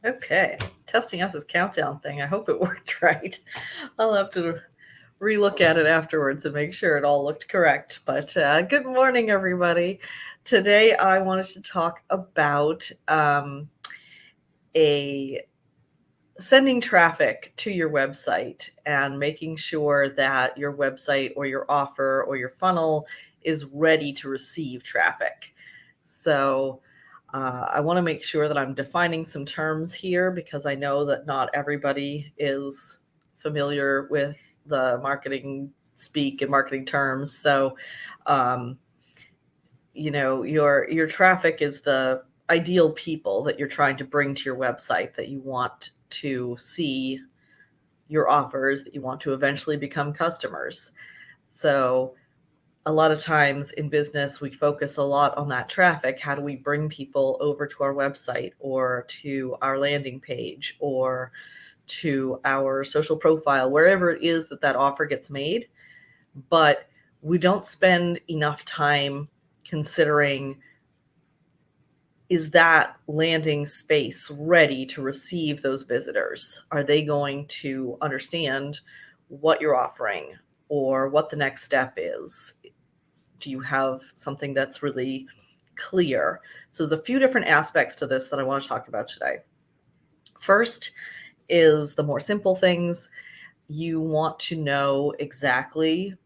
Okay, testing out this countdown thing. I hope it worked right. I'll have to relook at it afterwards and make sure it all looked correct. But good morning, everybody. Today I wanted to talk about a sending traffic to your website and making sure that your website or your offer or your funnel is ready to receive traffic. So I want to make sure that I'm defining some terms here because I know that not everybody is familiar with the marketing speak and marketing terms. So, um, your traffic is the ideal people that you're trying to bring to your website that you want to see your offers, that you want to eventually become customers. So a lot of times in business, we focus a lot on that traffic. How do we bring people over to our website or to our landing page or to our social profile, wherever it is that that offer gets made? But we don't spend enough time considering, is that landing space ready to receive those visitors? Are they going to understand what you're offering or what the next step is? Do you have something that's really clear? So there's a few different aspects to this that I want to talk about today. First is the more simple things. You want to know exactly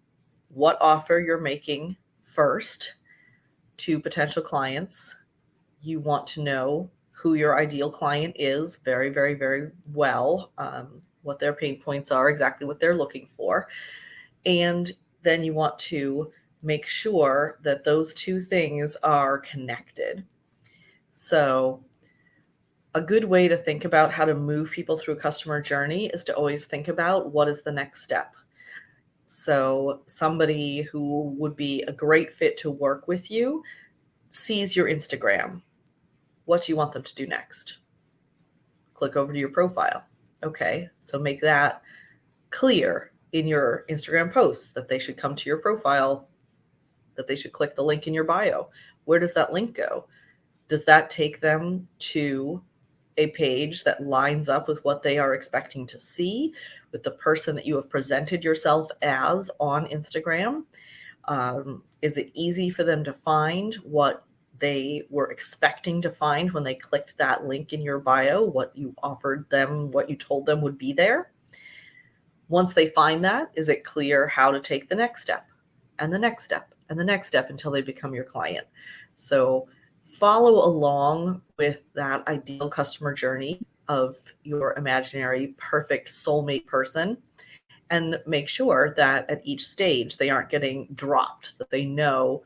what offer you're making first to potential clients. You want to know who your ideal client is very, very, very well, what their pain points are, exactly what they're looking for. And then you want to make sure that those two things are connected. So a good way to think about how to move people through a customer journey is to always think about what is the next step. So somebody who would be a great fit to work with you sees your Instagram. What do you want them to do next? Click over to your profile. Okay, so make that clear in your Instagram posts that they should come to your profile, that they should click the link in your bio. Where does that link go? Does that take them to a page that lines up with what they are expecting to see, with the person that you have presented yourself as on Instagram? Is it easy for them to find what they were expecting to find when they clicked that link in your bio, what you offered them, what you told them would be there? Once they find that, is it clear how to take the next step and the next step and the next step until they become your client? So follow along with that ideal customer journey of your imaginary perfect soulmate person and make sure that at each stage they aren't getting dropped, that they know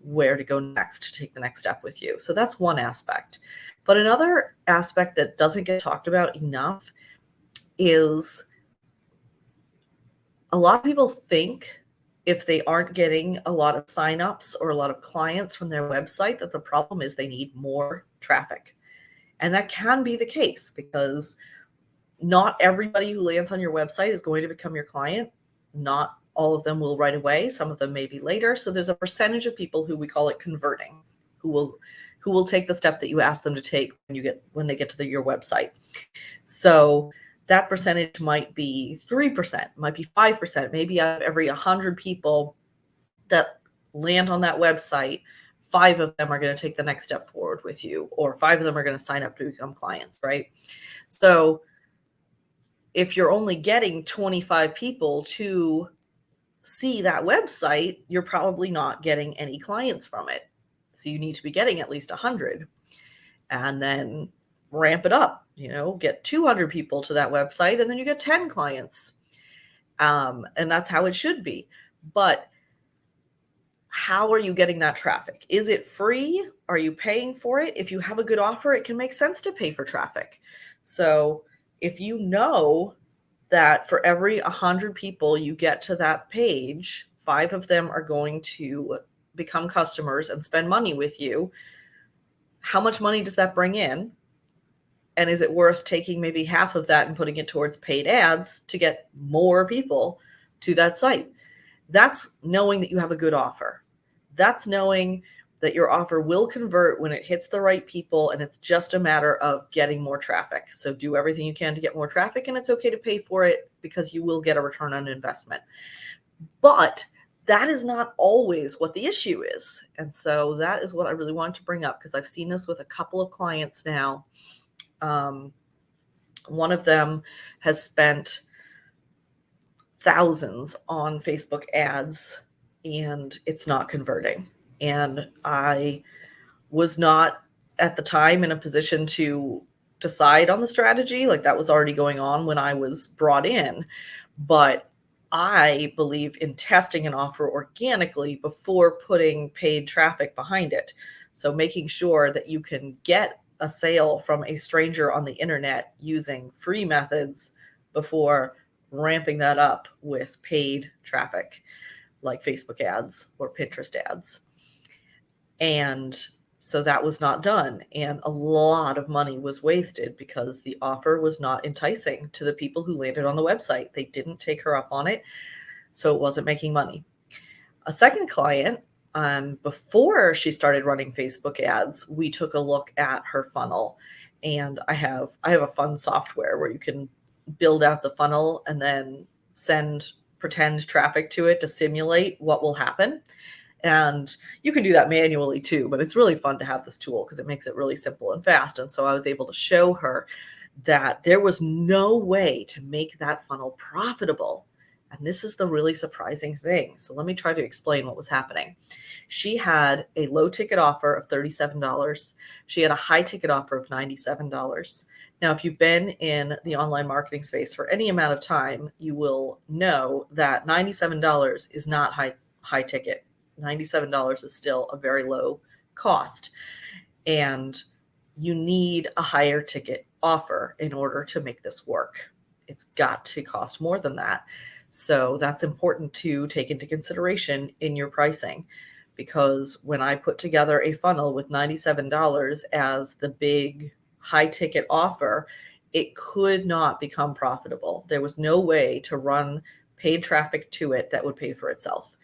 where to go next to take the next step with you. So that's one aspect. But another aspect that doesn't get talked about enough is a lot of people think if they aren't getting a lot of signups or a lot of clients from their website, that the problem is they need more traffic. And that can be the case because not everybody who lands on your website is going to become your client. Not all of them will right away. Some of them may be later. So there's a percentage of people who we call it converting, who will take the step that you ask them to take when they get to your website. So that percentage might be 3%, might be 5%, maybe out of every 100 people that land on that website, 5 of them are going to take the next step forward with you, or 5 of them are going to sign up to become clients, right? So if you're only getting 25 people to see that website, you're probably not getting any clients from it. So you need to be getting at least 100 and then ramp it up, get 200 people to that website and then you get 10 clients. And that's how it should be. But how are you getting that traffic? Is it free? Are you paying for it? If you have a good offer, it can make sense to pay for traffic. So if you know that for every 100 people you get to that page, 5 of them are going to become customers and spend money with you, how much money does that bring in? And is it worth taking maybe half of that and putting it towards paid ads to get more people to that site? That's knowing that you have a good offer. That's knowing that your offer will convert when it hits the right people, and it's just a matter of getting more traffic. So do everything you can to get more traffic, and it's okay to pay for it because you will get a return on investment. But that is not always what the issue is. And so that is what I really wanted to bring up, because I've seen this with a couple of clients now. One of them has spent thousands on Facebook ads and it's not converting. And I was not at the time in a position to decide on the strategy. Like, that was already going on when I was brought in. But I believe in testing an offer organically before putting paid traffic behind it. So making sure that you can get a sale from a stranger on the internet using free methods before ramping that up with paid traffic like Facebook ads or Pinterest ads. And so that was not done. And a lot of money was wasted because the offer was not enticing to the people who landed on the website. They didn't take her up on it, so it wasn't making money. A second client, before she started running Facebook ads, we took a look at her funnel. And I have a fun software where you can build out the funnel and then send pretend traffic to it to simulate what will happen. And you can do that manually too, but it's really fun to have this tool because it makes it really simple and fast. And so I was able to show her that there was no way to make that funnel profitable. And this is the really surprising thing. So let me try to explain what was happening. She had a low ticket offer of $37. She had a high ticket offer of $97. Now, if you've been in the online marketing space for any amount of time, you will know that $97 is not high ticket. $97 is still a very low cost. And you need a higher ticket offer in order to make this work. It's got to cost more than that. So that's important to take into consideration in your pricing, because when I put together a funnel with $97 as the big high ticket offer, it could not become profitable. There was no way to run paid traffic to it that would pay for itself.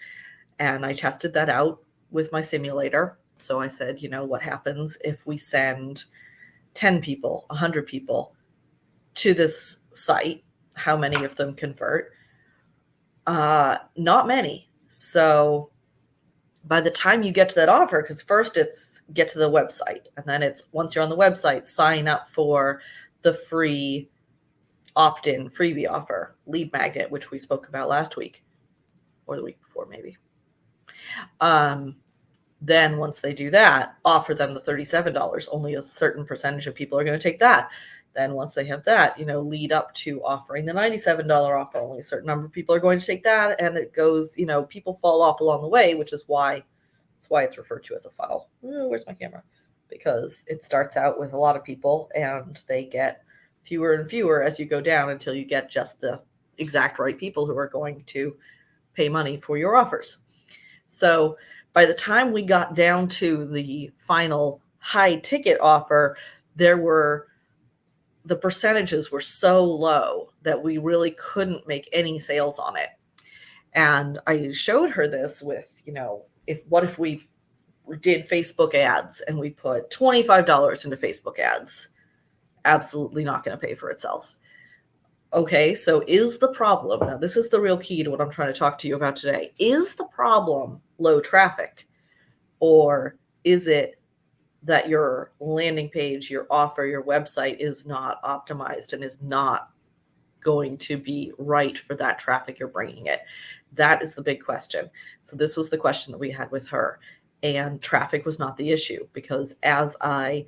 And I tested that out with my simulator. So I said, what happens if we send 10 people, 100 people to this site? How many of them convert? Not many. So by the time you get to that offer, because first it's get to the website, and then it's, once you're on the website, sign up for the free opt-in freebie offer, Lead Magnet, which we spoke about last week or the week before maybe. Then once they do that, offer them the $37. Only a certain percentage of people are going to take that. Then once they have that, lead up to offering the $97 offer. Only a certain number of people are going to take that. And it goes, people fall off along the way, which is why it's referred to as a funnel. Where's my camera? Because it starts out with a lot of people and they get fewer and fewer as you go down until you get just the exact right people who are going to pay money for your offers. So by the time we got down to the final high ticket offer, the percentages were so low that we really couldn't make any sales on it. And I showed her this with, what if we did Facebook ads and we put $25 into Facebook ads? Absolutely not going to pay for itself. Okay, so is the problem, now this is the real key to what I'm trying to talk to you about today, is the problem low traffic, or is it that your landing page, your offer, your website is not optimized and is not going to be right for that traffic you're bringing it? That is the big question. So this was the question that we had with her, and traffic was not the issue, because as I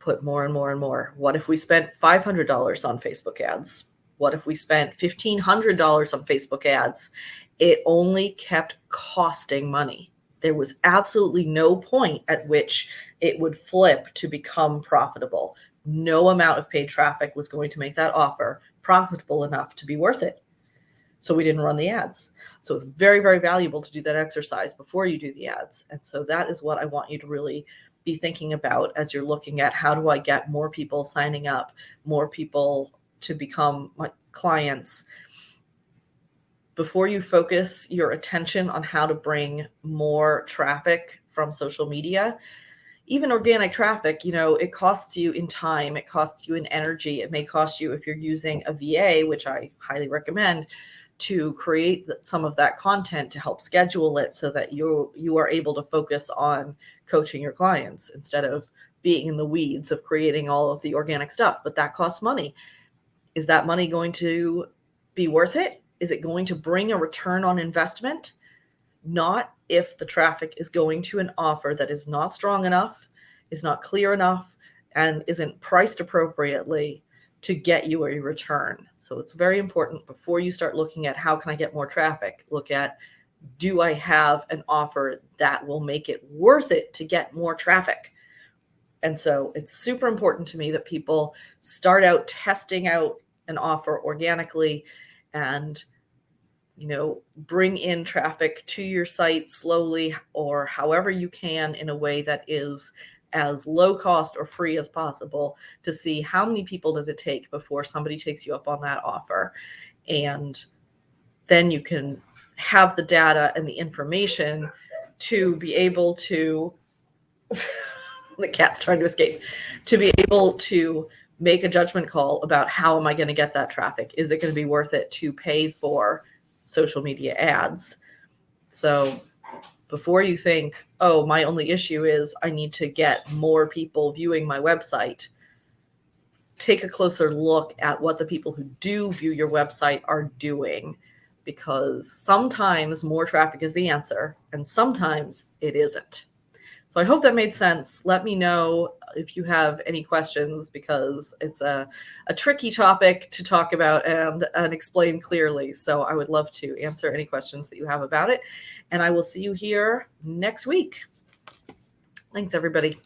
put more and more and more, what if we spent $500 on Facebook ads? What if we spent $1,500 on Facebook ads? It only kept costing money. There was absolutely no point at which it would flip to become profitable. No amount of paid traffic was going to make that offer profitable enough to be worth it. So we didn't run the ads. So it's very, very valuable to do that exercise before you do the ads. And so that is what I want you to really be thinking about as you're looking at, how do I get more people signing up, more people to become my clients? Before you focus your attention on how to bring more traffic from social media. Even organic traffic, it costs you in time, it costs you in energy. It may cost you, if you're using a VA, which I highly recommend, to create some of that content to help schedule it so that you are able to focus on coaching your clients instead of being in the weeds of creating all of the organic stuff. But that costs money. Is that money going to be worth it? Is it going to bring a return on investment? Not if the traffic is going to an offer that is not strong enough, is not clear enough, and isn't priced appropriately to get you a return. So it's very important, before you start looking at how can I get more traffic, look at, do I have an offer that will make it worth it to get more traffic? And so it's super important to me that people start out testing out an offer organically and bring in traffic to your site slowly, or however you can, in a way that is as low cost or free as possible, to see how many people does it take before somebody takes you up on that offer. And then you can have the data and the information to be able to the cat's trying to escape, to be able to make a judgment call about, how am I going to get that traffic? Is it going to be worth it to pay for social media ads? So before you think, oh, my only issue is I need to get more people viewing my website, take a closer look at what the people who do view your website are doing, because sometimes more traffic is the answer and sometimes it isn't. So I hope that made sense. Let me know if you have any questions, because it's a tricky topic to talk about and explain clearly. So I would love to answer any questions that you have about it. And I will see you here next week. Thanks, everybody.